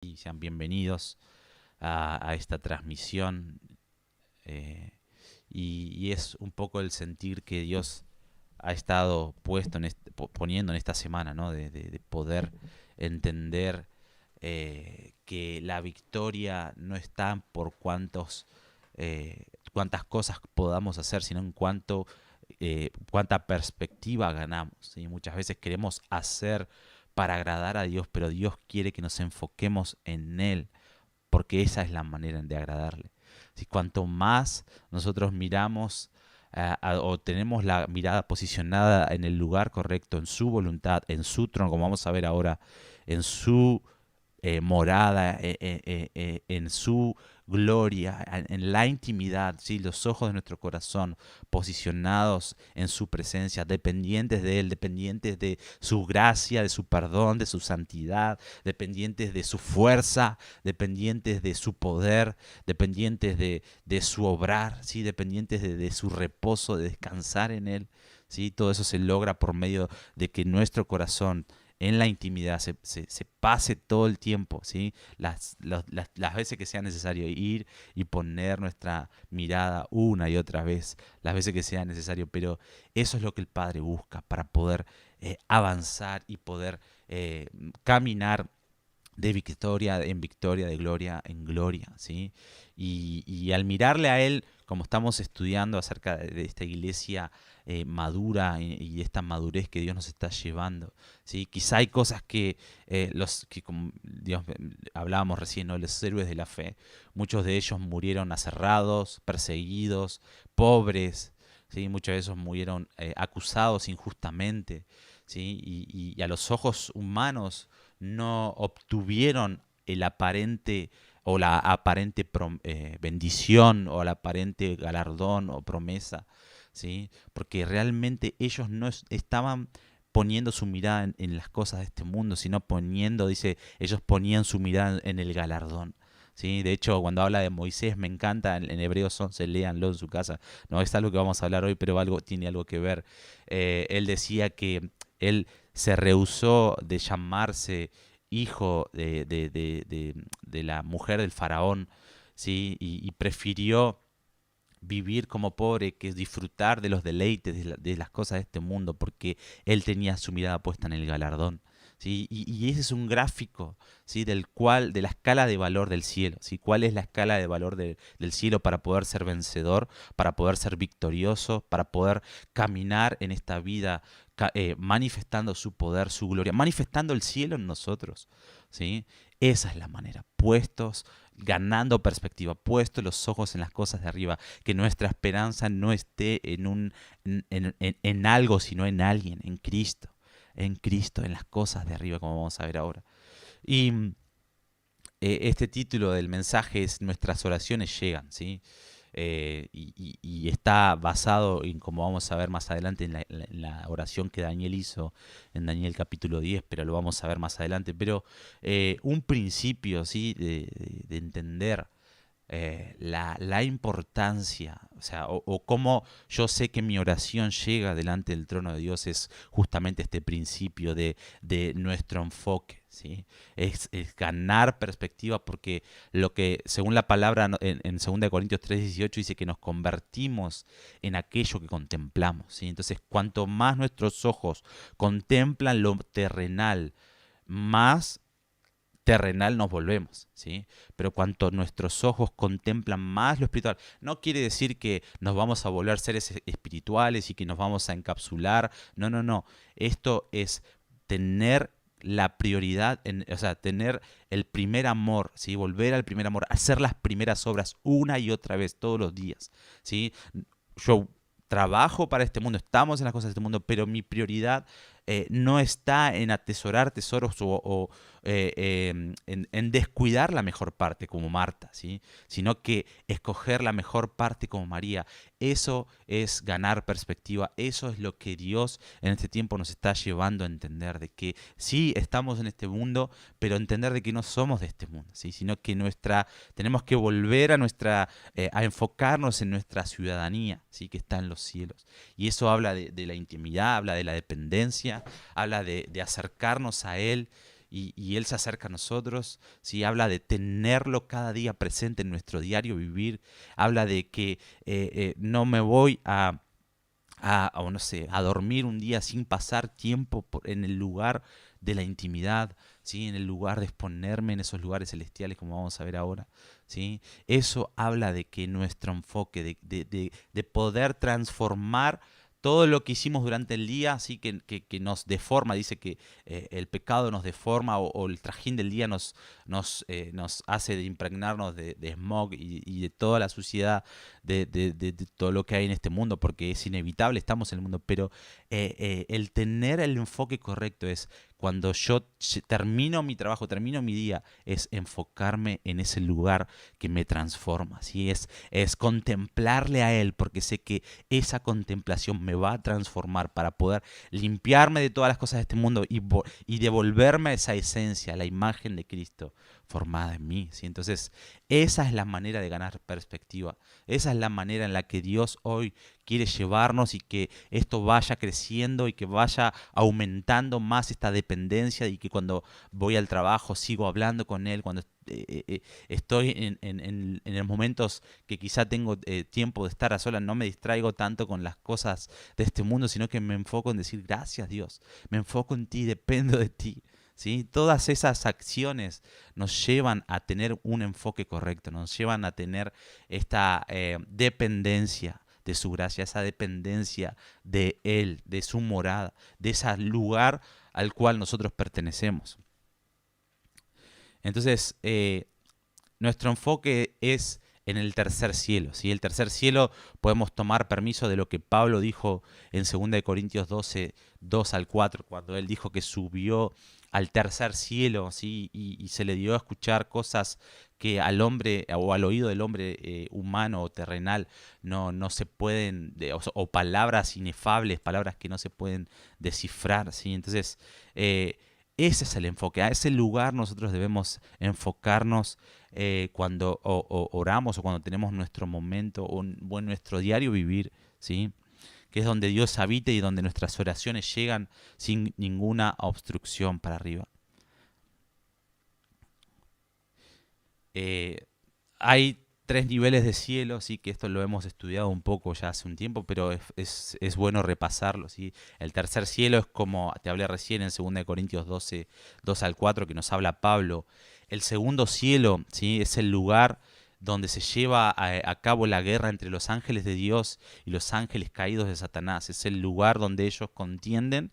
Y sean bienvenidos a esta transmisión. eh, y es un poco el sentir que Dios ha estado poniendo en esta semana, ¿no? De poder entender que la victoria no está por cuántas cosas podamos hacer, sino en cuánta perspectiva ganamos, ¿sí? Muchas veces queremos hacer para agradar a Dios, pero Dios quiere que nos enfoquemos en Él, porque esa es la manera de agradarle. Si cuanto más nosotros miramos o tenemos la mirada posicionada en el lugar correcto, en su voluntad, en su trono, como vamos a ver ahora, en su morada, en su gloria, en la intimidad, ¿sí? Los ojos de nuestro corazón posicionados en su presencia, dependientes de Él, dependientes de su gracia, de su perdón, de su santidad, dependientes de su fuerza, dependientes de su poder, dependientes de su obrar, ¿sí? Dependientes de su reposo, de descansar en Él. ¿Sí? Todo eso se logra por medio de que nuestro corazón en la intimidad se pase todo el tiempo, ¿sí? Las veces que sea necesario ir y poner nuestra mirada una y otra vez, las veces que sea necesario, pero eso es lo que el Padre busca para poder avanzar y poder caminar de victoria en victoria, de gloria en gloria, ¿sí? Y al mirarle a Él, como estamos estudiando acerca de esta iglesia madura y de esta madurez que Dios nos está llevando, ¿sí? Quizá hay cosas que como Dios, hablábamos recién, ¿no? Los héroes de la fe, muchos de ellos murieron aserrados, perseguidos, pobres, ¿sí? Muchos de esos murieron acusados injustamente, ¿sí? Y a los ojos humanos no obtuvieron el aparente o la aparente bendición o el aparente galardón o promesa, ¿sí? Porque realmente ellos no estaban poniendo su mirada en las cosas de este mundo, sino dice, ellos ponían su mirada en el galardón. ¿Sí? De hecho, cuando habla de Moisés, me encanta, en Hebreos 11, léanlo en su casa, no es algo que vamos a hablar hoy, pero tiene algo que ver. Él decía que él se rehusó de llamarse hijo de la mujer del faraón, ¿sí? Y prefirió vivir como pobre que disfrutar de los deleites de las cosas de este mundo, porque él tenía su mirada puesta en el galardón. ¿Sí? Y ese es un gráfico, ¿sí? De la escala de valor del cielo, ¿sí? ¿Cuál es la escala de valor del cielo para poder ser vencedor, para poder ser victorioso, para poder caminar en esta vida manifestando su poder, su gloria, manifestando el cielo en nosotros, ¿sí? Esa es la manera, puestos, ganando perspectiva, puestos los ojos en las cosas de arriba, que nuestra esperanza no esté en algo, sino en alguien, en Cristo, en las cosas de arriba, como vamos a ver ahora. Y este título del mensaje es Nuestras oraciones llegan, ¿sí? Y está basado en, como vamos a ver más adelante, en la oración que Daniel hizo en Daniel capítulo 10, pero lo vamos a ver más adelante. Pero un principio, ¿sí? De entender la importancia, o sea, o cómo yo sé que mi oración llega delante del trono de Dios es justamente este principio de nuestro enfoque, ¿sí? Es ganar perspectiva porque lo que, según la palabra en 2 Corintios 3:18 dice que nos convertimos en aquello que contemplamos, ¿sí? Entonces, cuanto más nuestros ojos contemplan lo terrenal, más terrenal nos volvemos, ¿sí? Pero cuanto nuestros ojos contemplan más lo espiritual, no quiere decir que nos vamos a volver seres espirituales y que nos vamos a encapsular, no, no, no. Esto es tener la prioridad, o sea, tener el primer amor, ¿sí? Volver al primer amor, hacer las primeras obras una y otra vez, todos los días, ¿sí? Yo trabajo para este mundo, estamos en las cosas de este mundo, pero mi prioridad no está en atesorar tesoros en descuidar la mejor parte como Marta, ¿sí? Sino que escoger la mejor parte como María. Eso es ganar perspectiva, eso es lo que Dios en este tiempo nos está llevando a entender, de que sí estamos en este mundo, pero entender de que no somos de este mundo, ¿sí? Sino que tenemos que volver a enfocarnos en nuestra ciudadanía, ¿sí? Que está en los cielos. Y eso habla de la intimidad, habla de la dependencia, habla de acercarnos a Él y Él se acerca a nosotros, ¿sí? Habla de tenerlo cada día presente en nuestro diario vivir, habla de que no me voy o no sé, a dormir un día sin pasar tiempo en el lugar de la intimidad, ¿sí? En el lugar de exponerme en esos lugares celestiales como vamos a ver ahora, ¿sí? Eso habla de que nuestro enfoque, de poder transformar todo lo que hicimos durante el día, así que nos deforma, dice que el pecado nos deforma o el trajín del día nos hace de impregnarnos de smog y de toda la suciedad de todo lo que hay en este mundo, porque es inevitable, estamos en el mundo, pero el tener el enfoque correcto es cuando yo termino mi trabajo, termino mi día, es enfocarme en ese lugar que me transforma, ¿sí? Es contemplarle a Él, porque sé que esa contemplación me va a transformar para poder limpiarme de todas las cosas de este mundo y devolverme a esa esencia, la imagen de Cristo formada en mí, ¿sí? Entonces, esa es la manera de ganar perspectiva. Esa es la manera en la que Dios hoy quiere llevarnos y que esto vaya creciendo y que vaya aumentando más esta dependencia y que cuando voy al trabajo sigo hablando con Él, cuando estoy en los momentos que quizá tengo tiempo de estar a solas, no me distraigo tanto con las cosas de este mundo, sino que me enfoco en decir gracias Dios, me enfoco en ti, dependo de ti. ¿Sí? Todas esas acciones nos llevan a tener un enfoque correcto, nos llevan a tener esta dependencia de su gracia, esa dependencia de Él, de su morada, de ese lugar al cual nosotros pertenecemos. Entonces, nuestro enfoque es en el tercer cielo. ¿Sí? El tercer cielo podemos tomar permiso de lo que Pablo dijo en 2 Corintios 12, 2 al 4, cuando él dijo que subió al tercer cielo, ¿sí? y se le dio a escuchar cosas que al hombre o al oído del hombre humano o terrenal no se pueden, o palabras inefables, palabras que no se pueden descifrar. ¿Sí? Entonces, ese es el enfoque, a ese lugar nosotros debemos enfocarnos cuando oramos o cuando tenemos nuestro momento o nuestro diario vivir, ¿sí? Que es donde Dios habita y donde nuestras oraciones llegan sin ninguna obstrucción para arriba. Eh, Hay tres niveles de cielo, sí, que esto lo hemos estudiado un poco ya hace un tiempo, pero es bueno repasarlo, ¿sí? El tercer cielo es como te hablé recién en 2 Corintios 12, 2 al 4, que nos habla Pablo. El segundo cielo, ¿sí? Es el lugar donde se lleva a cabo la guerra entre los ángeles de Dios y los ángeles caídos de Satanás. Es el lugar donde ellos contienden,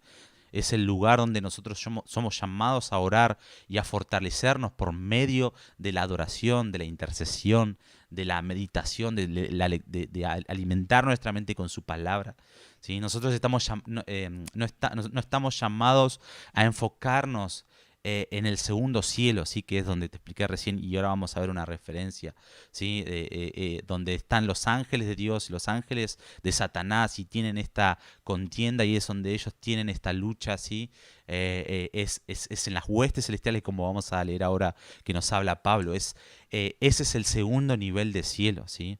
es el lugar donde nosotros somos llamados a orar y a fortalecernos por medio de la adoración, de la intercesión, de la meditación, de alimentar nuestra mente con su palabra. ¿Sí? Nosotros no estamos llamados a enfocarnos en el segundo cielo, sí, que es donde te expliqué recién, y ahora vamos a ver una referencia, ¿sí? Donde están los ángeles de Dios y los ángeles de Satanás y tienen esta contienda y es donde ellos tienen esta lucha, ¿sí? Es en las huestes celestiales, como vamos a leer ahora que nos habla Pablo. Ese es el segundo nivel de cielo, ¿sí?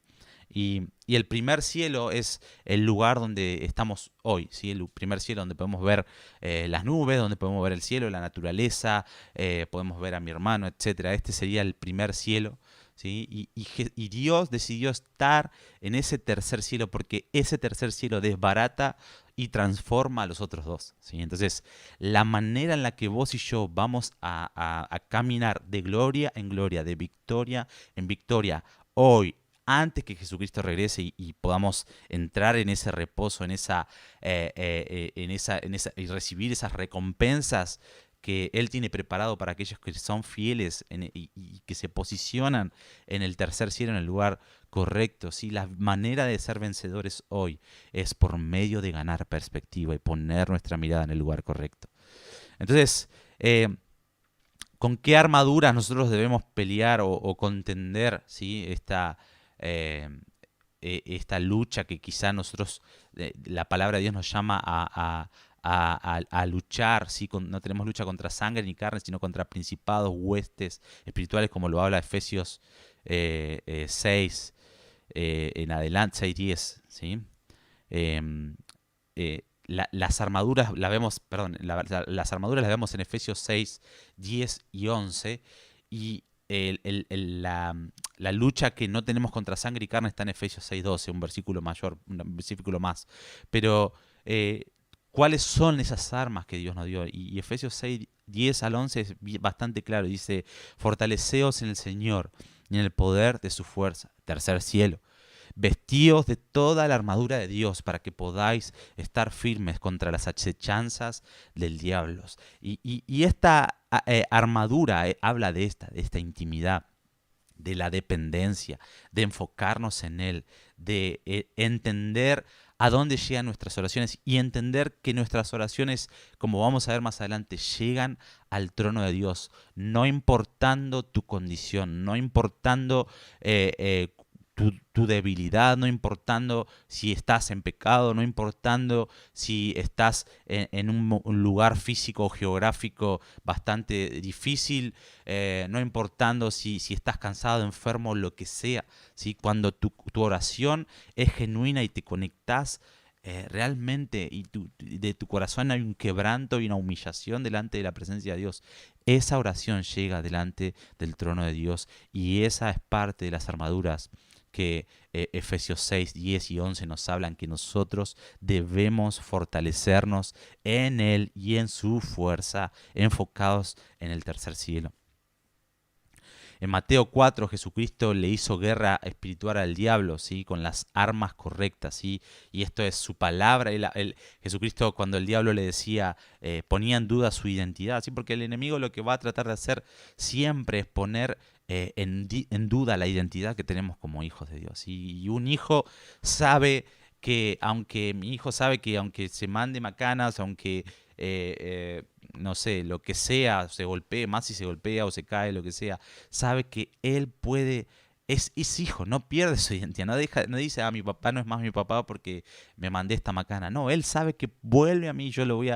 Y el primer cielo es el lugar donde estamos hoy, ¿sí? El primer cielo donde podemos ver las nubes, donde podemos ver el cielo, la naturaleza, podemos ver a mi hermano, etcétera. Este sería el primer cielo, ¿sí? Y Dios decidió estar en ese tercer cielo porque ese tercer cielo desbarata y transforma a los otros dos, ¿sí? Entonces, la manera en la que vos y yo vamos a caminar de gloria en gloria, de victoria en victoria, hoy, antes que Jesucristo regrese y podamos entrar en ese reposo, y recibir esas recompensas que Él tiene preparado para aquellos que son fieles y que se posicionan en el tercer cielo, en el lugar correcto. ¿Sí? La manera de ser vencedores hoy es por medio de ganar perspectiva y poner nuestra mirada en el lugar correcto. Entonces, ¿con qué armaduras nosotros debemos pelear o contender, ¿sí? Eh, esta lucha que quizá nosotros, la palabra de Dios nos llama a luchar, ¿sí? No tenemos lucha contra sangre ni carne, sino contra principados, huestes espirituales, como lo habla Efesios 6 en adelante, 6:10, ¿sí? Eh, las armaduras las vemos, perdón, las armaduras las vemos en Efesios 6, 10 y 11, y la lucha que no tenemos contra sangre y carne está en Efesios 6, 12, un versículo mayor, un versículo más. Pero, ¿cuáles son esas armas que Dios nos dio? Y Efesios 6, 10 al 11 es bastante claro. Dice, fortaleceos en el Señor y en el poder de su fuerza. Tercer cielo. Vestíos de toda la armadura de Dios para que podáis estar firmes contra las acechanzas del diablo. Y esta armadura habla de esta intimidad, de la dependencia, de enfocarnos en Él, de entender a dónde llegan nuestras oraciones y entender que nuestras oraciones, como vamos a ver más adelante, llegan al trono de Dios, no importando tu condición, no importando tu debilidad, no importando si estás en pecado, no importando si estás en un lugar físico o geográfico bastante difícil, no importando si estás cansado, enfermo, lo que sea, ¿sí? Cuando tu oración es genuina y te conectás realmente y de tu corazón hay un quebranto y una humillación delante de la presencia de Dios, esa oración llega delante del trono de Dios y esa es parte de las armaduras que Efesios 6, 10 y 11 nos hablan, que nosotros debemos fortalecernos en Él y en su fuerza, enfocados en el tercer cielo. En Mateo 4, Jesucristo le hizo guerra espiritual al diablo, ¿sí? Con las armas correctas, ¿sí? Y esto es su palabra. Jesucristo, cuando el diablo le decía, ponía en duda su identidad, ¿sí? Porque el enemigo lo que va a tratar de hacer siempre es poner en duda la identidad que tenemos como hijos de Dios. Y un hijo sabe mi hijo sabe que aunque se mande macanas, aunque no sé, lo que sea, se golpee, más si se golpea o se cae, lo que sea, sabe que él puede, es hijo, no pierde su identidad, no dice, mi papá no es más mi papá porque me mandé esta macana. No, él sabe que vuelve a mí, yo lo voy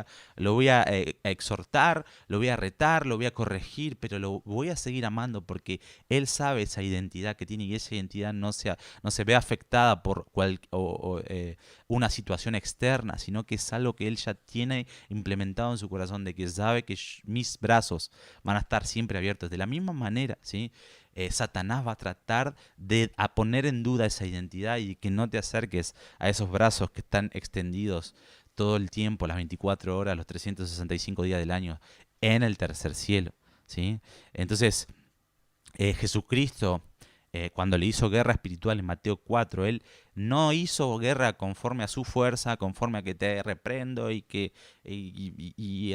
a exhortar, lo voy a retar, lo voy a corregir, pero lo voy a seguir amando porque él sabe esa identidad que tiene y esa identidad no se ve afectada por una situación externa, sino que es algo que él ya tiene implementado en su corazón, de que sabe que mis brazos van a estar siempre abiertos. De la misma manera, ¿sí? Satanás va a tratar de poner en duda esa identidad y que no te acerques a esos brazos que están extendidos todo el tiempo, las 24 horas, los 365 días del año, en el tercer cielo, ¿sí? Entonces, Jesucristo, cuando le hizo guerra espiritual en Mateo 4, él no hizo guerra conforme a su fuerza, conforme a que te reprendo y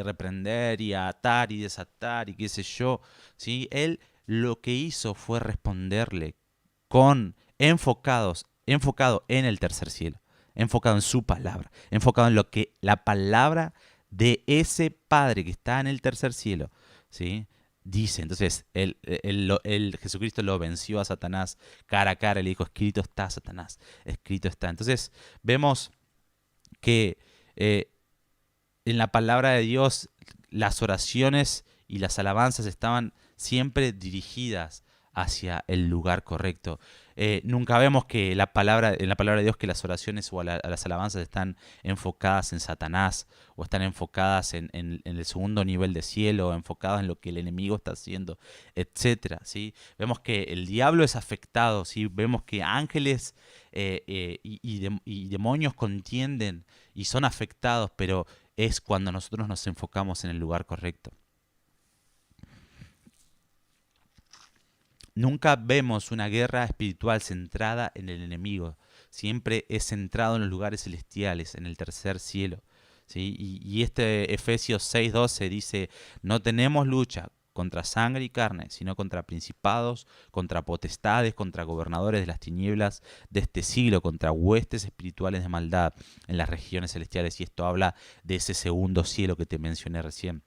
reprender y atar y desatar y qué sé yo, ¿sí? Él lo que hizo fue responderle enfocado en el tercer cielo, enfocado en su palabra, enfocado en lo que la palabra de ese Padre que está en el tercer cielo, ¿sí? Dice. Entonces, Jesucristo lo venció a Satanás cara a cara, le dijo, escrito está, Satanás, escrito está. Entonces, vemos que en la palabra de Dios las oraciones y las alabanzas estaban siempre dirigidas hacia el lugar correcto. Nunca vemos que en la palabra de Dios que las oraciones o las alabanzas están enfocadas en Satanás o están enfocadas en el segundo nivel de cielo, o enfocadas en lo que el enemigo está haciendo, etcétera, ¿sí? Vemos que el diablo es afectado, ¿sí? Vemos que ángeles y demonios contienden y son afectados, pero es cuando nosotros nos enfocamos en el lugar correcto. Nunca vemos una guerra espiritual centrada en el enemigo. Siempre es centrado en los lugares celestiales, en el tercer cielo, ¿sí? Y este Efesios 6:12 dice, no tenemos lucha contra sangre y carne, sino contra principados, contra potestades, contra gobernadores de las tinieblas de este siglo, contra huestes espirituales de maldad en las regiones celestiales. Y esto habla de ese segundo cielo que te mencioné recién.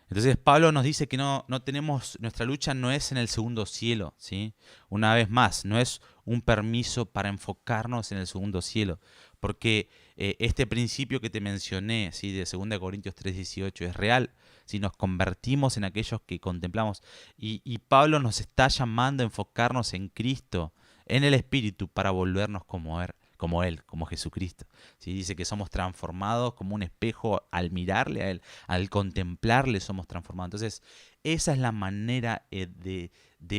Entonces Pablo nos dice que nuestra lucha no es en el segundo cielo, ¿sí? Una vez más, no es un permiso para enfocarnos en el segundo cielo, porque este principio que te mencioné, ¿sí? De 2 Corintios 3:18 es real, si nos convertimos en aquellos que contemplamos. Y Pablo nos está llamando a enfocarnos en Cristo, en el Espíritu, para volvernos como como Él, como Jesucristo. ¿Sí? Dice que somos transformados como un espejo al mirarle a Él, al contemplarle somos transformados. Entonces, esa es la manera de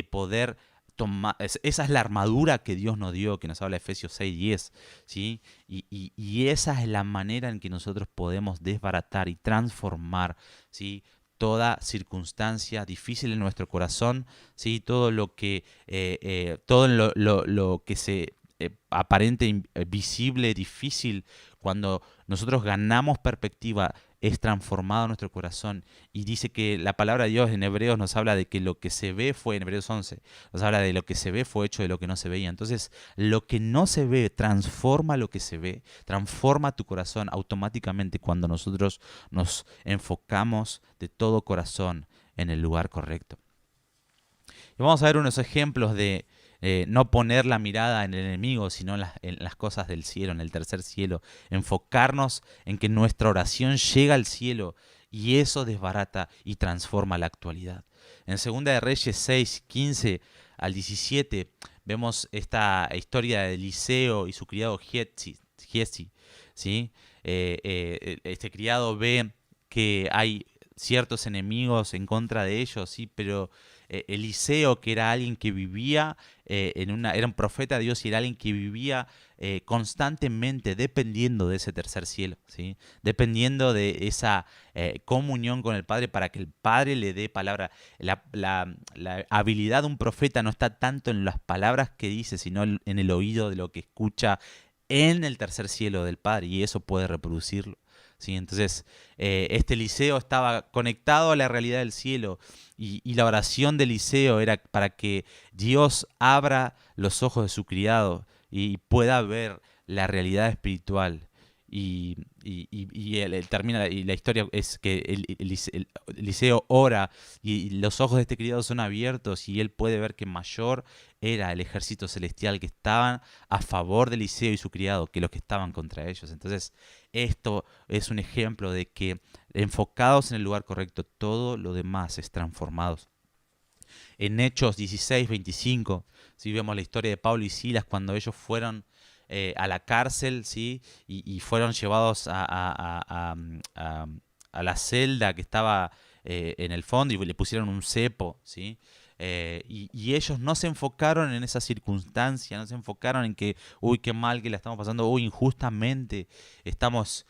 poder tomar, esa es la armadura que Dios nos dio, que nos habla Efesios 6:10, ¿sí? Y esa es la manera en que nosotros podemos desbaratar y transformar, ¿sí? Toda circunstancia difícil en nuestro corazón, ¿sí? Todo lo que, todo lo que se aparente, visible, difícil, cuando nosotros ganamos perspectiva, es transformado nuestro corazón. Y dice que la palabra de Dios en Hebreos nos habla de que lo que se ve fue, en Hebreos 11, nos habla de lo que se ve fue hecho de lo que no se veía. Entonces, lo que no se ve transforma lo que se ve, transforma tu corazón automáticamente cuando nosotros nos enfocamos de todo corazón en el lugar correcto. Y vamos a ver unos ejemplos de no poner la mirada en el enemigo, sino en las cosas del cielo, en el tercer cielo. Enfocarnos en que nuestra oración llega al cielo y eso desbarata y transforma la actualidad. En 2 de Reyes 6:15 al 17 vemos esta historia de Eliseo y su criado Giezi. ¿Sí? Este criado ve que hay ciertos enemigos en contra de ellos, sí, pero Eliseo, que era alguien que vivía era un profeta de Dios y era alguien que vivía constantemente dependiendo de ese tercer cielo, ¿sí? Dependiendo de esa comunión con el Padre para que el Padre le dé palabra. La habilidad de un profeta no está tanto en las palabras que dice, sino en el oído de lo que escucha en el tercer cielo del Padre, y eso puede reproducirlo. ¿Sí? Entonces, este Eliseo estaba conectado a la realidad del cielo y la oración de Eliseo era para que Dios abra los ojos de su criado y pueda ver la realidad espiritual. Y la historia es que Eliseo ora y los ojos de este criado son abiertos y él puede ver que mayor era el ejército celestial que estaban a favor de Eliseo y su criado que los que estaban contra ellos. Entonces, esto es un ejemplo de que enfocados en el lugar correcto, todo lo demás es transformado. En Hechos 16:25, ¿sí? Vemos la historia de Pablo y Silas cuando ellos fueron a la cárcel, ¿sí? Y fueron llevados a la celda que estaba en el fondo y le pusieron un cepo, ¿sí? Y ellos no se enfocaron en esa circunstancia, no se enfocaron en que, uy, qué mal que la estamos pasando, uy, injustamente estamos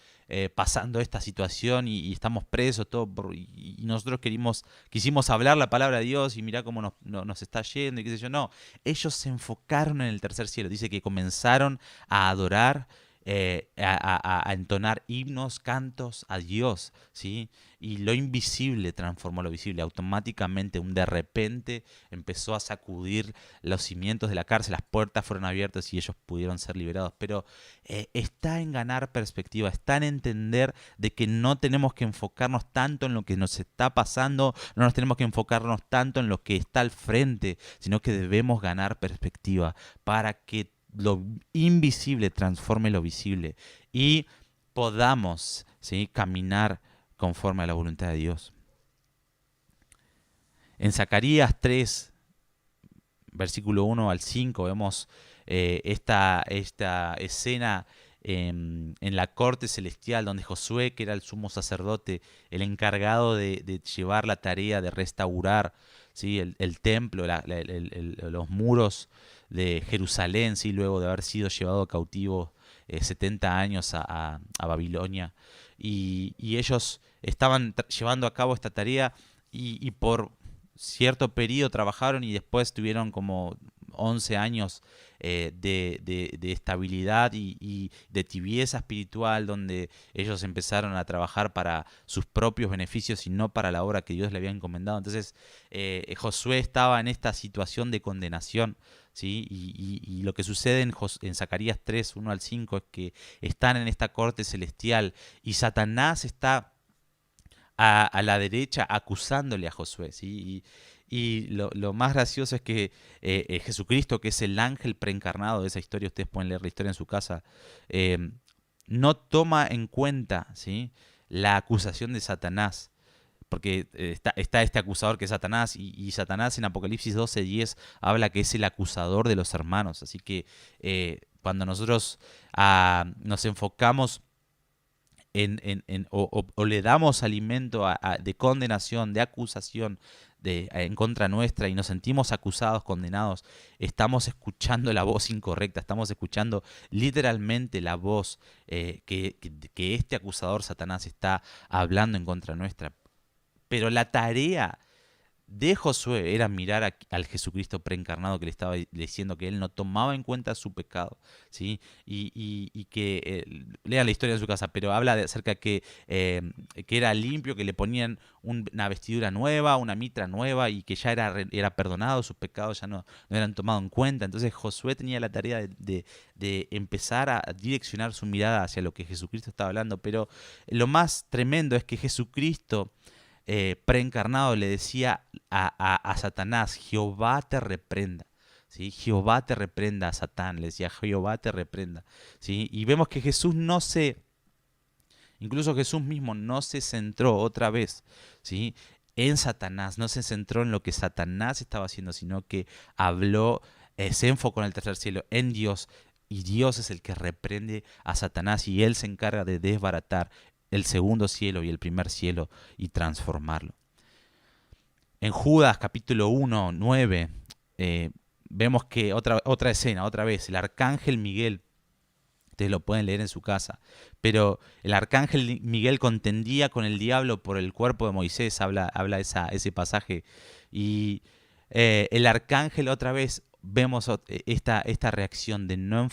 pasando esta situación y estamos presos, todo y nosotros quisimos hablar la palabra de Dios y mirá cómo nos está yendo y qué sé yo. No, ellos se enfocaron en el tercer cielo. Dice que comenzaron a adorar, a entonar himnos, cantos a Dios, ¿sí? Y lo invisible transformó lo visible. Automáticamente, de repente, empezó a sacudir los cimientos de la cárcel, las puertas fueron abiertas y ellos pudieron ser liberados. Pero está en ganar perspectiva, está en entender de que no tenemos que enfocarnos tanto en lo que nos está pasando, no nos tenemos que enfocarnos tanto en lo que está al frente, sino que debemos ganar perspectiva para que lo invisible transforme lo visible y podamos, ¿sí?, caminar conforme a la voluntad de Dios. En Zacarías 3, versículo 1 al 5, vemos esta escena en la corte celestial donde Josué, que era el sumo sacerdote, el encargado de llevar la tarea de restaurar, ¿sí?, el templo, los muros de Jerusalén, ¿sí?, luego de haber sido llevado cautivo 70 años a Babilonia. Y ellos estaban llevando a cabo esta tarea y por cierto periodo trabajaron y después tuvieron como 11 años de estabilidad y de tibieza espiritual, donde ellos empezaron a trabajar para sus propios beneficios y no para la obra que Dios le había encomendado. Entonces Josué estaba en esta situación de condenación, ¿sí? Y lo que sucede en Zacarías 3, 1 al 5 es que están en esta corte celestial y Satanás está a la derecha acusándole a Josué, ¿sí? Y lo más gracioso es que Jesucristo, que es el ángel preencarnado de esa historia, ustedes pueden leer la historia en su casa, no toma en cuenta, ¿sí?, la acusación de Satanás. Porque está este acusador que es Satanás, y Satanás en Apocalipsis 12:10 habla que es el acusador de los hermanos. Así que Cuando nosotros nos enfocamos o le damos alimento de condenación, de acusación en contra nuestra y nos sentimos acusados, condenados, estamos escuchando la voz incorrecta, estamos escuchando literalmente la voz que este acusador Satanás está hablando en contra nuestra. Pero la tarea de Josué era mirar al Jesucristo preencarnado que le estaba diciendo que él no tomaba en cuenta su pecado, ¿sí? Y que lean la historia en su casa, pero habla acerca que era limpio, que le ponían una vestidura nueva, una mitra nueva y que ya era perdonado, sus pecados ya no eran tomados en cuenta. Entonces Josué tenía la tarea de empezar a direccionar su mirada hacia lo que Jesucristo estaba hablando, pero lo más tremendo es que Jesucristo preencarnado le decía a Satanás: Jehová te reprenda. ¿Sí? Jehová te reprenda a Satán, le decía: Jehová te reprenda. ¿Sí? Y vemos que incluso Jesús mismo no se centró otra vez, ¿sí?, en Satanás, no se centró en lo que Satanás estaba haciendo, sino que habló, se enfocó en el tercer cielo, en Dios, y Dios es el que reprende a Satanás y él se encarga de desbaratar el segundo cielo y el primer cielo y transformarlo. En Judas capítulo 1, 9, vemos que otra escena, otra vez, el arcángel Miguel, ustedes lo pueden leer en su casa, pero el arcángel Miguel contendía con el diablo por el cuerpo de Moisés, habla ese pasaje, y el arcángel otra vez vemos esta reacción de no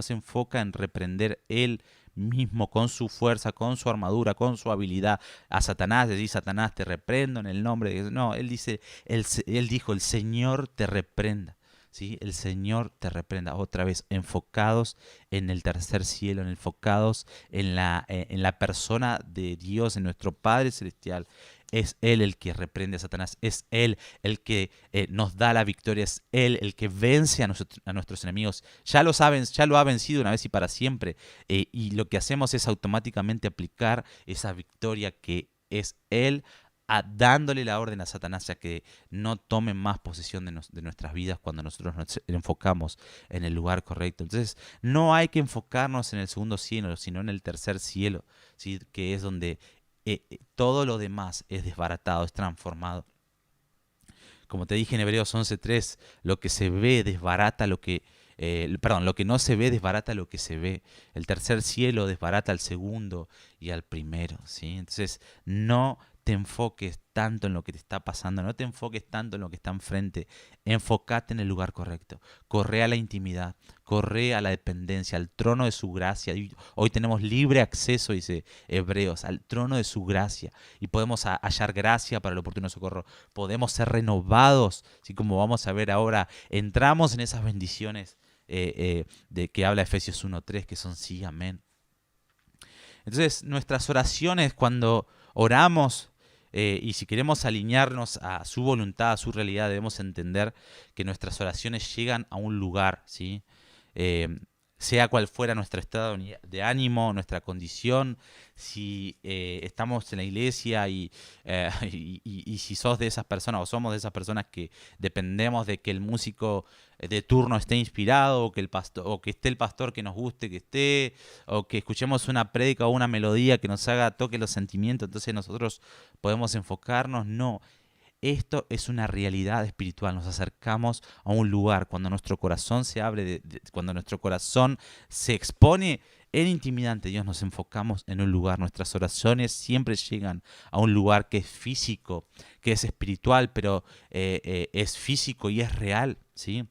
se enfoca en reprender él mismo con su fuerza, con su armadura, con su habilidad a Satanás, decir: Satanás, te reprendo en el nombre de Dios. No, él dijo: el Señor te reprenda. ¿Sí? El Señor te reprenda. Otra vez, enfocados en el tercer cielo, enfocados en la persona de Dios, en nuestro Padre Celestial. Es Él el que reprende a Satanás, es Él el que nos da la victoria, es Él el que vence a nuestros enemigos. Ya lo ha vencido una vez y para siempre. Y lo que hacemos es automáticamente aplicar esa victoria que es Él, dándole la orden a Satanás a que no tome más posesión de nuestras vidas cuando nosotros nos enfocamos en el lugar correcto. Entonces, no hay que enfocarnos en el segundo cielo, sino en el tercer cielo, ¿sí?, que es donde todo lo demás es desbaratado, es transformado. Como te dije en Hebreos 11:3, lo que se ve desbarata lo que no se ve desbarata lo que se ve. El tercer cielo desbarata al segundo y al primero, ¿sí? Entonces, no te enfoques tanto en lo que te está pasando, no te enfoques tanto en lo que está enfrente, enfócate en el lugar correcto, corre a la intimidad, corre a la dependencia, al trono de su gracia. Hoy tenemos libre acceso, dice Hebreos, al trono de su gracia y podemos hallar gracia para el oportuno socorro, podemos ser renovados, así como vamos a ver ahora, entramos en esas bendiciones de que habla Efesios 1:3, que son sí, amén. Entonces, nuestras oraciones cuando oramos, y si queremos alinearnos a su voluntad, a su realidad, debemos entender que nuestras oraciones llegan a un lugar, ¿sí? Sea cual fuera nuestro estado de ánimo, nuestra condición, si estamos en la iglesia y si sos de esas personas o somos de esas personas que dependemos de que el músico de turno esté inspirado, o que esté el pastor que nos guste que esté, o que escuchemos una prédica o una melodía que nos toque los sentimientos, entonces nosotros podemos enfocarnos. No. Esto es una realidad espiritual. Nos acercamos a un lugar cuando nuestro corazón se abre, cuando nuestro corazón se expone en intimidad ante Dios, nos enfocamos en un lugar. Nuestras oraciones siempre llegan a un lugar que es físico, que es espiritual, pero es físico y es real, ¿sí?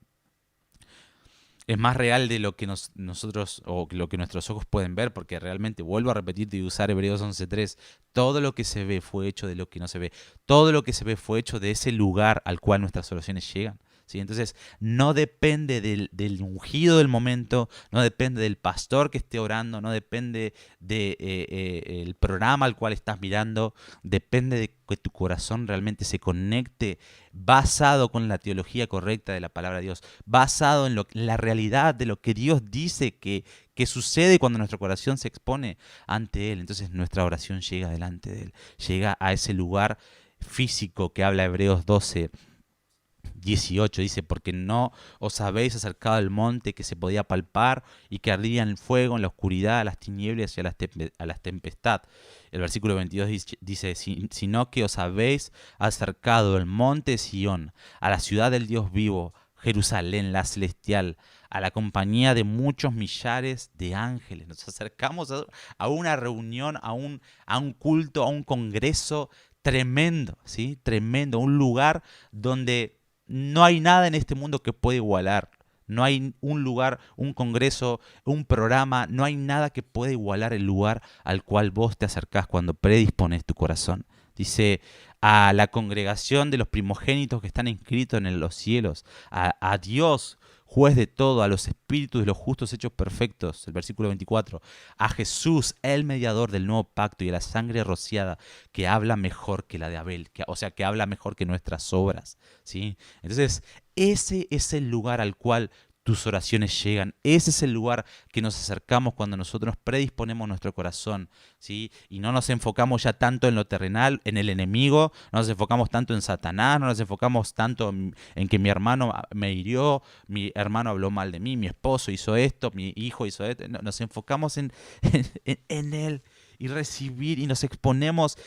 Es más real de lo que nosotros o lo que nuestros ojos pueden ver, porque realmente, vuelvo a repetirte y usar Hebreos 11:3, todo lo que se ve fue hecho de lo que no se ve. Todo lo que se ve fue hecho de ese lugar al cual nuestras oraciones llegan, ¿sí? Entonces, no depende del ungido del momento, no depende del pastor que esté orando, no depende del programa al cual estás mirando, depende de que tu corazón realmente se conecte basado con la teología correcta de la palabra de Dios, basado en la realidad de lo que Dios dice que sucede cuando nuestro corazón se expone ante Él. Entonces nuestra oración llega delante de Él, llega a ese lugar físico que habla Hebreos 12, 18 dice, porque no os habéis acercado al monte que se podía palpar y que ardía en el fuego, en la oscuridad, a las tinieblas y a las tempestad. El versículo 22 dice, sino que os habéis acercado al monte Sión, a la ciudad del Dios vivo, Jerusalén, la celestial, a la compañía de muchos millares de ángeles. Nos acercamos a una reunión, a un culto, a un congreso tremendo, ¿sí? Tremendo, un lugar donde no hay nada en este mundo que pueda igualar. No hay un lugar, un congreso, un programa, no hay nada que pueda igualar el lugar al cual vos te acercás cuando predispones tu corazón. Dice, a la congregación de los primogénitos que están inscritos en los cielos, a Dios, juez de todo, a los espíritus de los justos hechos perfectos, el versículo 24, a Jesús, el mediador del nuevo pacto, y a la sangre rociada, que habla mejor que la de Abel, o sea, que habla mejor que nuestras obras, ¿sí? Entonces, ese es el lugar al cual tus oraciones llegan. Ese es el lugar que nos acercamos cuando nosotros predisponemos nuestro corazón, ¿sí? Y no nos enfocamos ya tanto en lo terrenal, en el enemigo, no nos enfocamos tanto en Satanás, no nos enfocamos tanto en que mi hermano me hirió, mi hermano habló mal de mí, mi esposo hizo esto, mi hijo hizo esto. No, nos enfocamos en Él y recibir, y nos exponemos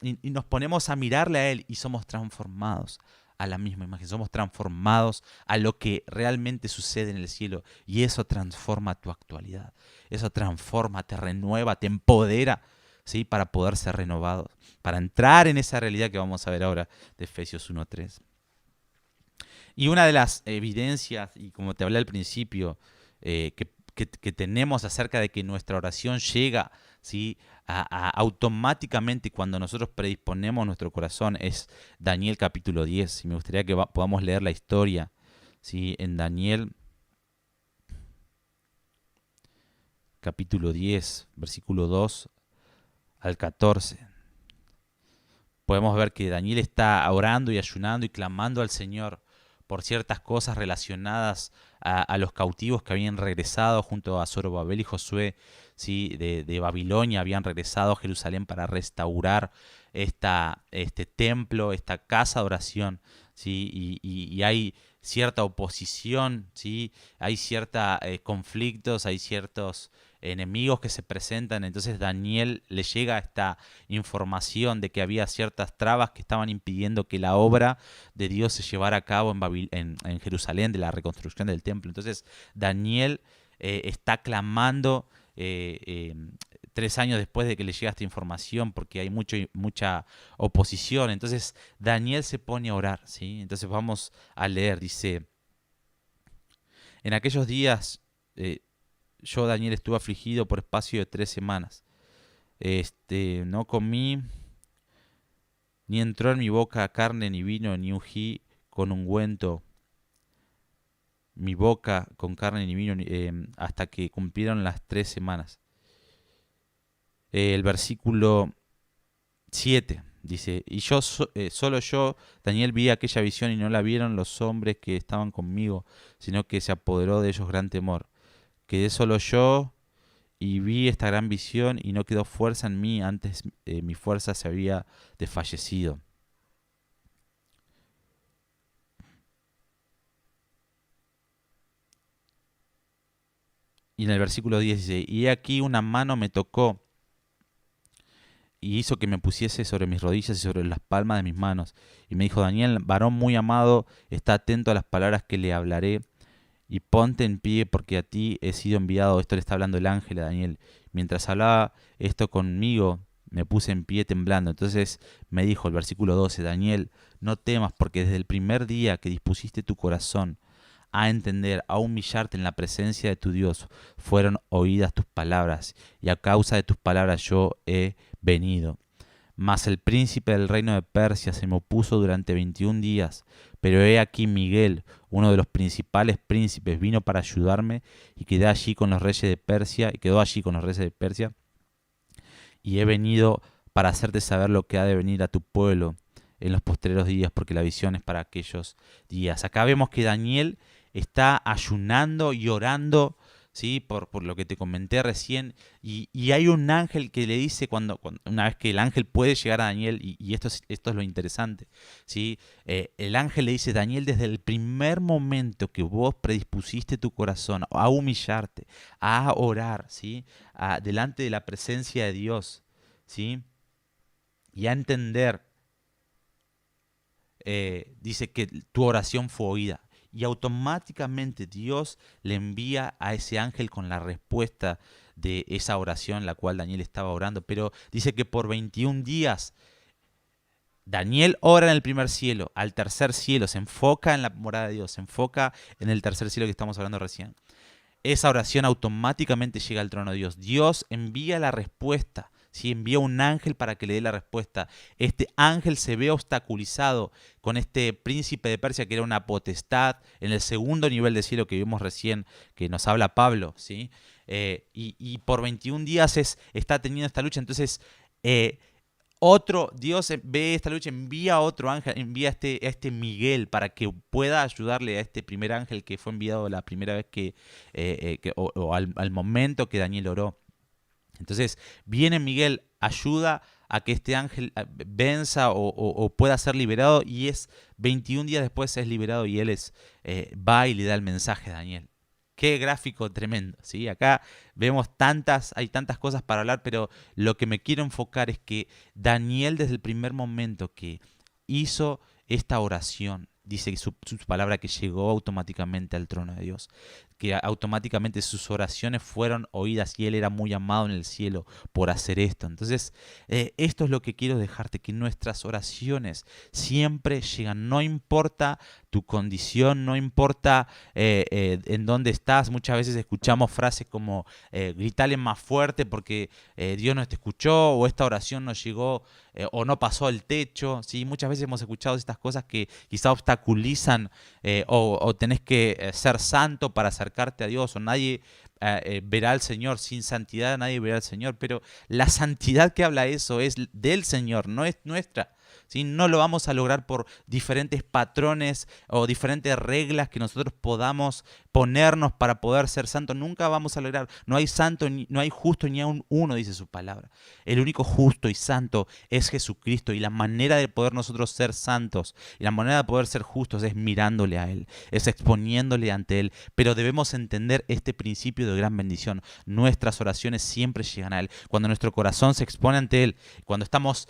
y nos ponemos a mirarle a Él y somos transformados a la misma imagen, somos transformados a lo que realmente sucede en el cielo, y eso transforma tu actualidad, eso transforma, te renueva, te empodera, ¿sí? Para poder ser renovados, para entrar en esa realidad que vamos a ver ahora de Efesios 1:3. Y una de las evidencias, y como te hablé al principio, que tenemos acerca de que nuestra oración llega, ¿sí? Automáticamente cuando nosotros predisponemos nuestro corazón, es Daniel capítulo 10. Y me gustaría que podamos leer la historia, ¿sí? En Daniel capítulo 10, versículo 2 al 14. Podemos ver que Daniel está orando y ayunando y clamando al Señor por ciertas cosas relacionadas a los cautivos que habían regresado junto a Zorobabel y Josué, ¿sí? de Babilonia, habían regresado a Jerusalén para restaurar este templo, esta casa de oración, ¿sí? Y hay cierta oposición, ¿sí? Hay ciertos conflictos, hay ciertos enemigos que se presentan. Entonces Daniel le llega esta información de que había ciertas trabas que estaban impidiendo que la obra de Dios se llevara a cabo en Jerusalén, de la reconstrucción del templo. Entonces Daniel está clamando 3 años después de que le llega esta información, porque hay mucha oposición. Entonces Daniel se pone a orar, ¿sí? Entonces vamos a leer, dice, en aquellos días yo, Daniel, estuve afligido por espacio de 3 semanas. No comí, ni entró en mi boca carne, ni vino, ni ungí con ungüento mi boca con carne ni vino, hasta que cumplieron las 3 semanas. El versículo 7 dice, y solo yo, Daniel, vi aquella visión y no la vieron los hombres que estaban conmigo, sino que se apoderó de ellos gran temor. Quedé solo yo y vi esta gran visión y no quedó fuerza en mí, antes mi fuerza se había desfallecido. Y en el versículo 10 dice, y aquí una mano me tocó y hizo que me pusiese sobre mis rodillas y sobre las palmas de mis manos. Y me dijo, Daniel, varón muy amado, está atento a las palabras que le hablaré y ponte en pie porque a ti he sido enviado. Esto le está hablando el ángel a Daniel. Mientras hablaba esto conmigo, me puse en pie temblando. Entonces me dijo el versículo 12, Daniel, no temas porque desde el primer día que dispusiste tu corazón a entender, a humillarte en la presencia de tu Dios, fueron oídas tus palabras, y a causa de tus palabras yo he venido. Mas el príncipe del reino de Persia se me opuso durante 21 días, pero he aquí Miguel, uno de los principales príncipes, vino para ayudarme y quedó allí con los reyes de Persia, y he venido para hacerte saber lo que ha de venir a tu pueblo en los postreros días, porque la visión es para aquellos días. Acá vemos que Daniel está ayunando y orando, ¿sí? Por lo que te comenté recién. Y hay un ángel que le dice, una vez que el ángel puede llegar a Daniel, y esto es lo interesante, ¿sí? El ángel le dice, Daniel, desde el primer momento que vos predispusiste tu corazón a humillarte, a orar, ¿sí? Delante de la presencia de Dios, ¿sí? Y a entender, dice que tu oración fue oída. Y automáticamente Dios le envía a ese ángel con la respuesta de esa oración la cual Daniel estaba orando. Pero dice que por 21 días Daniel ora en el primer cielo, al tercer cielo, se enfoca en la morada de Dios, se enfoca en el tercer cielo que estamos hablando recién. Esa oración automáticamente llega al trono de Dios. Dios envía la respuesta, ¿sí? Envía un ángel para que le dé la respuesta. Este ángel se ve obstaculizado con este príncipe de Persia que era una potestad en el segundo nivel de cielo que vimos recién, que nos habla Pablo, ¿sí? Y por 21 días está teniendo esta lucha. Entonces, Dios ve esta lucha, envía a otro ángel, envía a este Miguel para que pueda ayudarle a este primer ángel que fue enviado la primera vez o al momento que Daniel oró. Entonces viene Miguel, ayuda a que este ángel venza o pueda ser liberado, y 21 días después es liberado, y él va y le da el mensaje a Daniel. Qué gráfico tremendo, ¿sí? Acá vemos hay tantas cosas para hablar, pero lo que me quiero enfocar es que Daniel, desde el primer momento que hizo esta oración, dice su palabra, que llegó automáticamente al trono de Dios, que automáticamente sus oraciones fueron oídas, y él era muy amado en el cielo por hacer esto. Entonces, esto es lo que quiero dejarte, que nuestras oraciones siempre llegan, no importa tu condición, no importa en dónde estás. Muchas veces escuchamos frases como gritale más fuerte porque Dios no te escuchó, o esta oración no llegó, o no pasó el techo, ¿sí? Muchas veces hemos escuchado estas cosas que quizá obstaculizan, o tenés que ser santo para acercarte a Dios, o nadie verá al Señor, sin santidad nadie verá al Señor. Pero la santidad que habla eso es del Señor, no es nuestra, ¿sí? No lo vamos a lograr por diferentes patrones o diferentes reglas que nosotros podamos ponernos para poder ser santos. Nunca vamos a lograr. No hay santo, no hay justo ni aun uno, dice su palabra. El único justo y santo es Jesucristo, y la manera de poder nosotros ser santos y la manera de poder ser justos es mirándole a Él, es exponiéndole ante Él. Pero debemos entender este principio de gran bendición. Nuestras oraciones siempre llegan a Él. Cuando nuestro corazón se expone ante Él, cuando estamos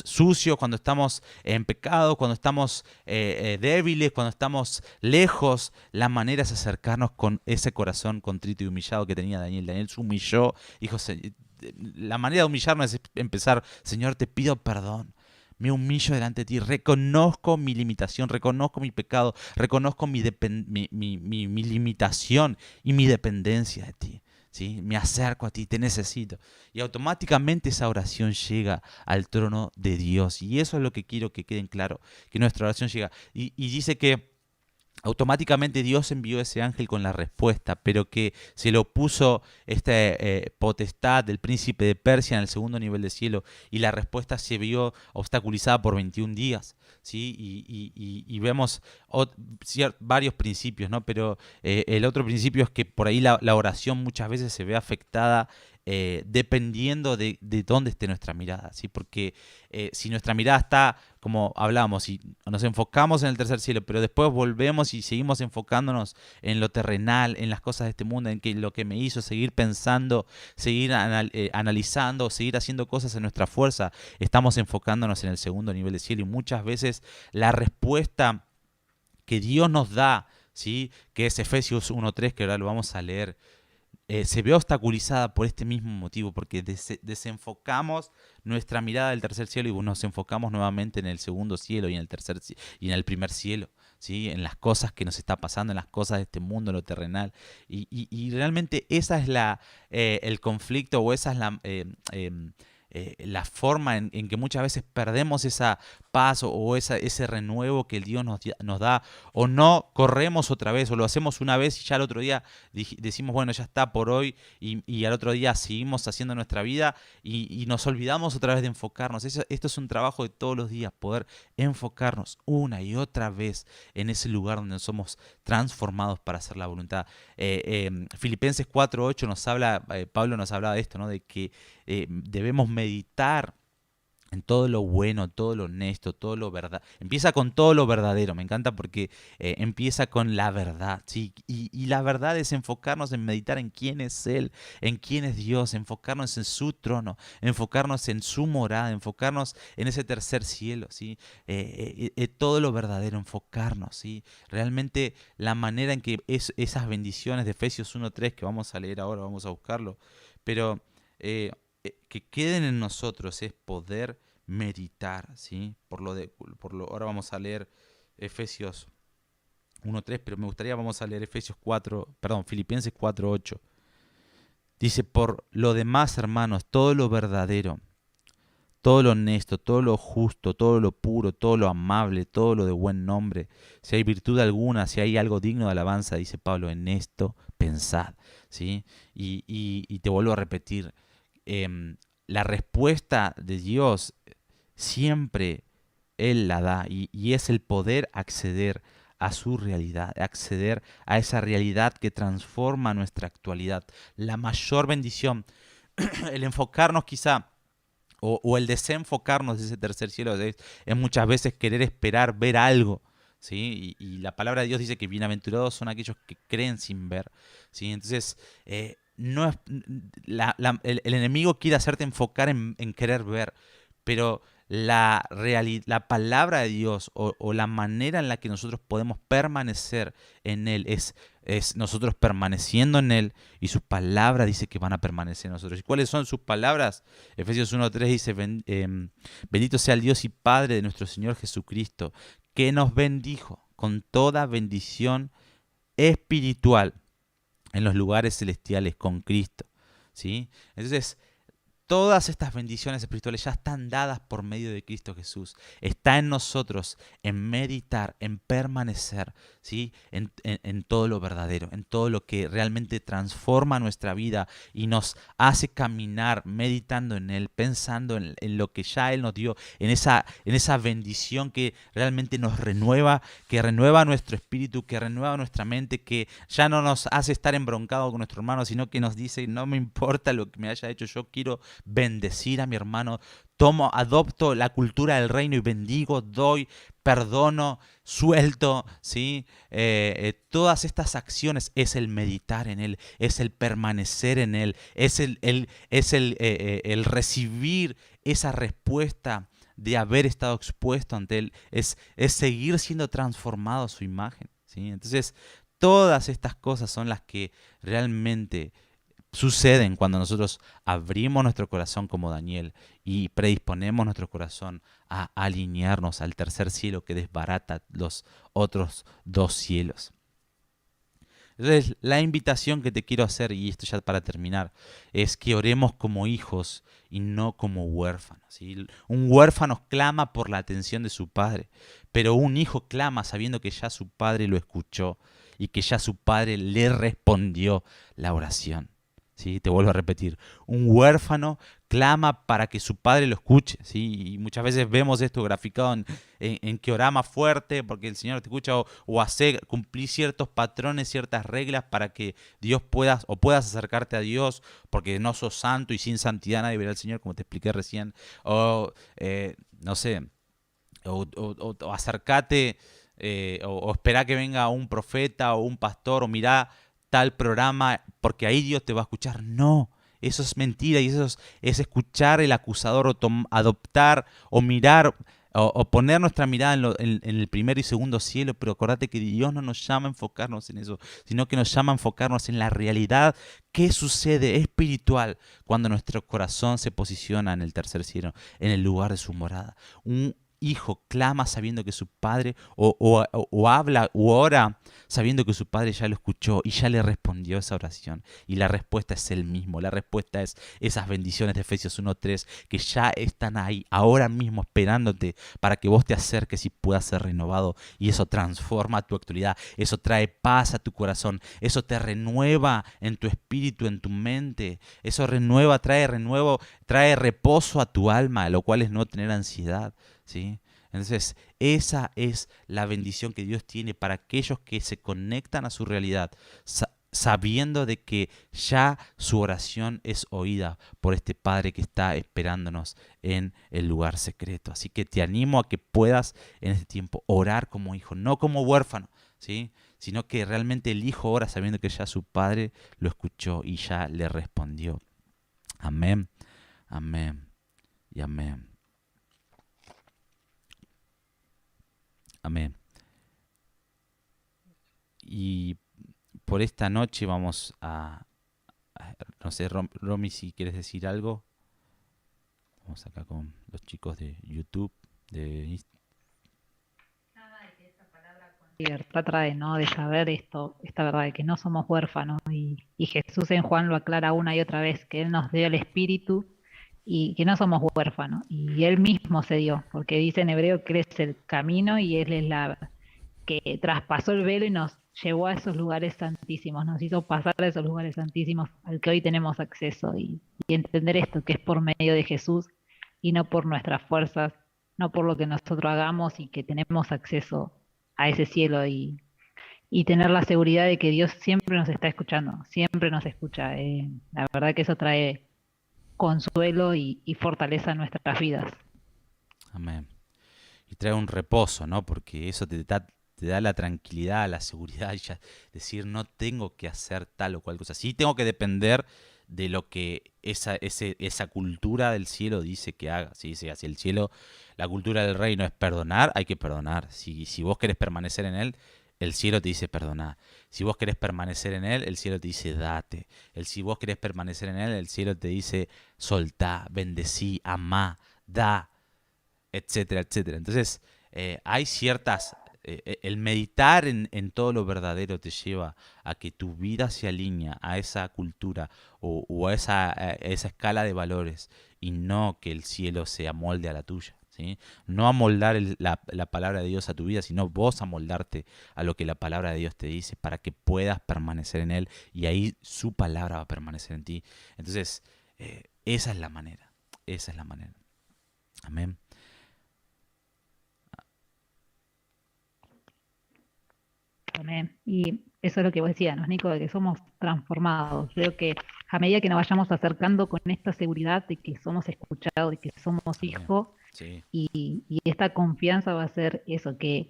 sucios, cuando estamos en pecado, cuando estamos débiles, cuando estamos lejos, la manera es acercarnos con ese corazón contrito y humillado que tenía Daniel. Daniel se humilló, dijo, la manera de humillarnos es empezar, Señor, te pido perdón. Me humillo delante de ti, reconozco mi limitación, reconozco mi pecado, reconozco mi limitación y mi dependencia de ti. ¿Sí? Me acerco a ti, te necesito. Y automáticamente esa oración llega al trono de Dios. Y eso es lo que quiero que queden claro, que nuestra oración llega. Y dice que automáticamente Dios envió ese ángel con la respuesta, pero que se lo puso esta potestad del príncipe de Persia en el segundo nivel de cielo, y la respuesta se vio obstaculizada por 21 días, ¿sí? Y vemos varios principios, ¿no? Pero el otro principio es que por ahí la oración muchas veces se ve afectada dependiendo de dónde esté nuestra mirada, ¿sí? Porque si nuestra mirada está, como hablábamos, y nos enfocamos en el tercer cielo, pero después volvemos y seguimos enfocándonos en lo terrenal, en las cosas de este mundo, en lo que me hizo seguir pensando, seguir analizando, seguir haciendo cosas en nuestra fuerza, estamos enfocándonos en el segundo nivel de cielo, y muchas veces la respuesta que Dios nos da, ¿sí? Que es Efesios 1:3, que ahora lo vamos a leer, se ve obstaculizada por este mismo motivo, porque desenfocamos nuestra mirada del tercer cielo y nos enfocamos nuevamente en el segundo cielo y en el primer cielo, ¿sí? En las cosas que nos está pasando, en las cosas de este mundo, en lo terrenal. Y realmente esa es el conflicto, o esa es la forma en que muchas veces perdemos esa paz o ese renuevo que el Dios nos da, o no corremos otra vez, o lo hacemos una vez y ya al otro día decimos, bueno, ya está por hoy, y al otro día seguimos haciendo nuestra vida y nos olvidamos otra vez de enfocarnos. Esto es un trabajo de todos los días, poder enfocarnos una y otra vez en ese lugar donde somos transformados para hacer la voluntad. Filipenses 4:8 nos habla, Pablo nos hablaba de esto, ¿no? De que debemos meditar en todo lo bueno, todo lo honesto, todo lo verdad. Empieza con todo lo verdadero, me encanta porque empieza con la verdad, ¿sí? Y la verdad es enfocarnos en meditar en quién es Él, en quién es Dios, enfocarnos en su trono, enfocarnos en su morada, enfocarnos en ese tercer cielo, ¿sí? Todo lo verdadero, enfocarnos, ¿sí? Realmente la manera en que esas bendiciones de Efesios 1:3 que vamos a leer ahora, vamos a buscarlo, pero que queden en nosotros es poder meditar, ¿sí? Ahora vamos a leer Efesios 1:3, pero me gustaría, vamos a leer Filipenses 4:8. Dice, por lo demás, hermanos, todo lo verdadero, todo lo honesto, todo lo justo, todo lo puro, todo lo amable, todo lo de buen nombre, si hay virtud alguna, si hay algo digno de alabanza, dice Pablo, en esto pensad, ¿sí? Y te vuelvo a repetir, la respuesta de Dios siempre Él la da, y es el poder acceder a su realidad, acceder a esa realidad que transforma nuestra actualidad. La mayor bendición, el enfocarnos quizá o el desenfocarnos de ese tercer cielo es muchas veces querer esperar ver algo, ¿sí? Y la palabra de Dios dice que bienaventurados son aquellos que creen sin ver, ¿sí? Entonces, no es, el enemigo quiere hacerte enfocar en querer ver, pero la palabra de Dios o la manera en la que nosotros podemos permanecer en Él es nosotros permaneciendo en Él, y sus palabras dice que van a permanecer en nosotros. ¿Y cuáles son sus palabras? Efesios 1:3 dice, bendito sea el Dios y Padre de nuestro Señor Jesucristo, que nos bendijo con toda bendición espiritual en los lugares celestiales con Cristo, ¿sí? Entonces, todas estas bendiciones espirituales ya están dadas por medio de Cristo Jesús. Está en nosotros, en meditar, en permanecer, ¿sí? En todo lo verdadero, en todo lo que realmente transforma nuestra vida y nos hace caminar meditando en Él, pensando en lo que ya Él nos dio, en esa bendición que realmente nos renueva, que renueva nuestro espíritu, que renueva nuestra mente, que ya no nos hace estar embroncados con nuestro hermano, sino que nos dice, no me importa lo que me haya hecho, yo quiero bendecir a mi hermano, adopto la cultura del reino y bendigo, doy, perdono, suelto, ¿sí? Todas estas acciones es el meditar en Él, es el permanecer en Él, es el recibir esa respuesta de haber estado expuesto ante Él, es seguir siendo transformado a su imagen, ¿sí? Entonces, todas estas cosas son las que realmente suceden cuando nosotros abrimos nuestro corazón como Daniel y predisponemos nuestro corazón a alinearnos al tercer cielo que desbarata los otros dos cielos. Entonces, la invitación que te quiero hacer, y esto ya para terminar, es que oremos como hijos y no como huérfanos, ¿sí? Un huérfano clama por la atención de su padre, pero un hijo clama sabiendo que ya su padre lo escuchó y que ya su padre le respondió la oración. ¿Sí? Te vuelvo a repetir, un huérfano clama para que su padre lo escuche, ¿sí? Y muchas veces vemos esto graficado en que orá más fuerte porque el Señor te escucha, o hacer cumplir ciertos patrones, ciertas reglas para que Dios puedas acercarte a Dios, porque no sos santo y sin santidad nadie verá al Señor, como te expliqué recién, o no sé, o acércate, o esperá que venga un profeta o un pastor, o mirá tal programa porque ahí Dios te va a escuchar. No, eso es mentira, y eso es escuchar el acusador, o adoptar o mirar o poner nuestra mirada en el primer y segundo cielo. Pero acordate que Dios no nos llama a enfocarnos en eso, sino que nos llama a enfocarnos en la realidad que sucede espiritual cuando nuestro corazón se posiciona en el tercer cielo, en el lugar de su morada. hijo clama sabiendo que su padre, o habla o ora sabiendo que su padre ya lo escuchó y ya le respondió esa oración? Y la respuesta es el mismo. La respuesta es esas bendiciones de Efesios 1:3 que ya están ahí, ahora mismo esperándote para que vos te acerques y puedas ser renovado. Y eso transforma tu actualidad. Eso trae paz a tu corazón. Eso te renueva en tu espíritu, en tu mente. Eso renueva, trae renuevo, trae reposo a tu alma, lo cual es no tener ansiedad, ¿sí? Entonces, esa es la bendición que Dios tiene para aquellos que se conectan a su realidad, sabiendo de que ya su oración es oída por este Padre que está esperándonos en el lugar secreto. Así que te animo a que puedas en este tiempo orar como hijo, no como huérfano, ¿sí? Sino que realmente el hijo ora sabiendo que ya su Padre lo escuchó y ya le respondió. Amén, amén y amén. Amén. Y por esta noche vamos no sé, Romy, si quieres decir algo. Vamos acá con los chicos de YouTube, de Libertad trae, ¿no? De saber esto, esta verdad de que no somos huérfanos y Jesús en Juan lo aclara una y otra vez, que Él nos dio el Espíritu y que no somos huérfanos. Y Él mismo se dio, porque dice en hebreo que Él es el camino y Él es la que traspasó el velo y nos llevó a esos lugares santísimos, nos hizo pasar a esos lugares santísimos al que hoy tenemos acceso y entender esto, que es por medio de Jesús y no por nuestras fuerzas, no por lo que nosotros hagamos y que tenemos acceso a ese cielo y tener la seguridad de que Dios siempre nos está escuchando, siempre nos escucha. La verdad que eso trae consuelo y fortaleza a nuestras vidas. amén. Y trae un reposo, ¿no? Porque eso te da la tranquilidad, la seguridad, y ya decir, no tengo que hacer tal o cual cosa. Sí tengo que depender de lo que esa cultura del cielo dice que haga. ¿Sí? Si hacia el cielo, la cultura del reino es perdonar, hay que perdonar. Si vos querés permanecer en él, el cielo te dice perdonar. Si vos querés permanecer en él, el cielo te dice date. Si vos querés permanecer en él, el cielo te dice soltá, bendecí, amá, da, etcétera, etcétera. Entonces, hay ciertas... el meditar en todo lo verdadero te lleva a que tu vida se alinea a esa cultura o a esa escala de valores y no que el cielo se amolde a la tuya. ¿Sí? No amoldar la palabra de Dios a tu vida, sino vos amoldarte a lo que la palabra de Dios te dice para que puedas permanecer en Él y ahí su palabra va a permanecer en ti. Entonces, esa es la manera. Esa es la manera. Amén. Amén. Y eso es lo que vos decías, ¿no, Nico? De que somos transformados. Creo que a medida que nos vayamos acercando con esta seguridad de que somos escuchados, de que somos Amén. hijos, Sí. y esta confianza va a ser eso, que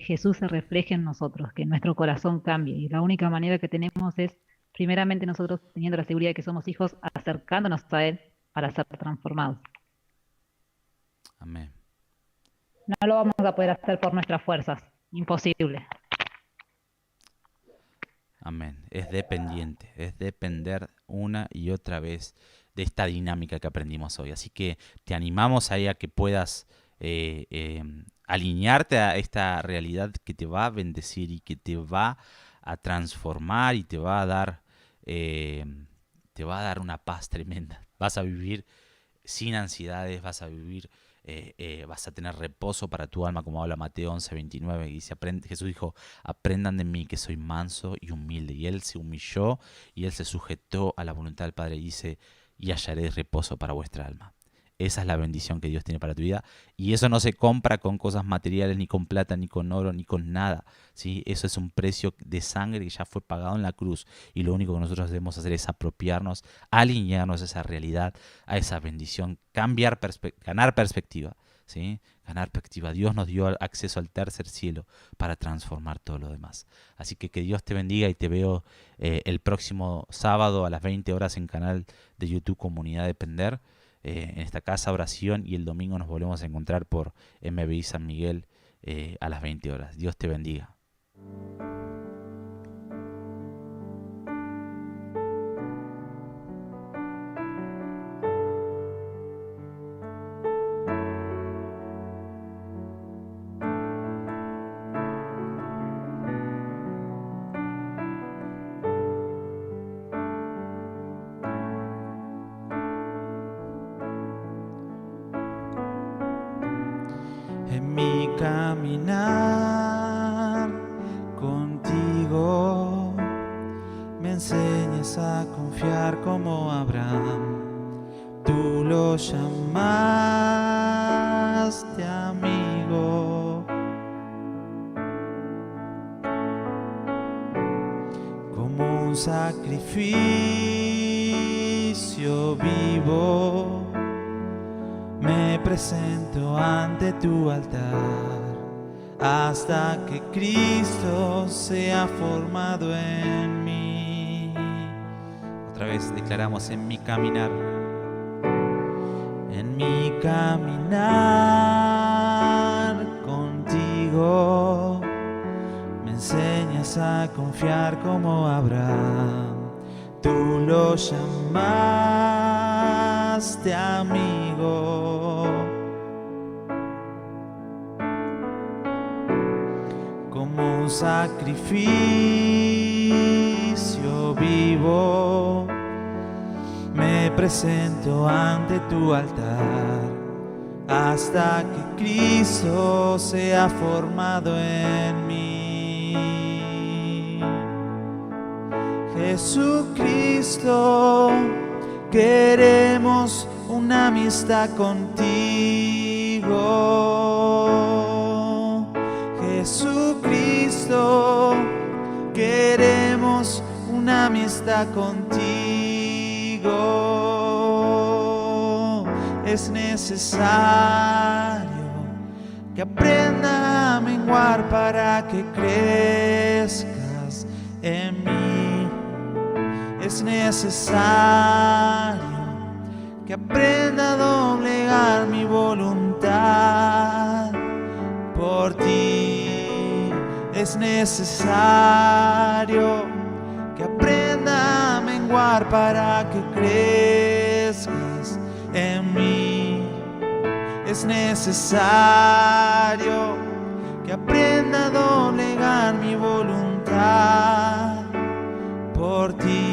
Jesús se refleje en nosotros, que nuestro corazón cambie. Y la única manera que tenemos es, primeramente nosotros teniendo la seguridad de que somos hijos, acercándonos a Él para ser transformados. Amén. No lo vamos a poder hacer por nuestras fuerzas, imposible. Amén. Es dependiente, es depender una y otra vez de esta dinámica que aprendimos hoy. Así que te animamos ahí a que puedas alinearte a esta realidad que te va a bendecir y que te va a transformar y eh, te va a dar una paz tremenda. Vas a vivir sin ansiedades, vas a vivir, vas a tener reposo para tu alma, como habla Mateo 11:29, y dice, Jesús dijo, aprendan de mí que soy manso y humilde, y él se humilló y él se sujetó a la voluntad del Padre, y dice, y hallaréis reposo para vuestra alma. Esa es la bendición que Dios tiene para tu vida. Y eso no se compra con cosas materiales, ni con plata, ni con oro, ni con nada. ¿Sí? Eso es un precio de sangre que ya fue pagado en la cruz. Y lo único que nosotros debemos hacer es apropiarnos, alinearnos a esa realidad, a esa bendición, ganar perspectiva. ¿Sí? Ganar perspectiva. Dios nos dio acceso al tercer cielo para transformar todo lo demás. Así que Dios te bendiga y te veo el próximo sábado a las 20 horas en canal de YouTube Comunidad Depender, en esta casa oración, y el domingo nos volvemos a encontrar por MBI San Miguel a las 20 horas. Dios te bendiga. caminar contigo me enseñas a confiar como Abraham. Tú lo llamaste amigo. Como un sacrificio vivo, me presento ante tu altar hasta que Cristo sea formado en mí. Otra vez declaramos: en mi caminar. En mi caminar contigo me enseñas a confiar como Abraham. Tú lo llamaste amigo. Como un sacrificio vivo, me presento ante tu altar hasta que Cristo sea formado en mí. Jesucristo, queremos una amistad contigo. Jesucristo, queremos una amistad contigo. Es necesario que aprenda a menguar para que crezcas en mí. Es necesario que aprenda a doblegar mi voluntad por ti. Es necesario que aprenda a menguar para que crezcas en mí. Es necesario que aprenda a doblegar mi voluntad por ti.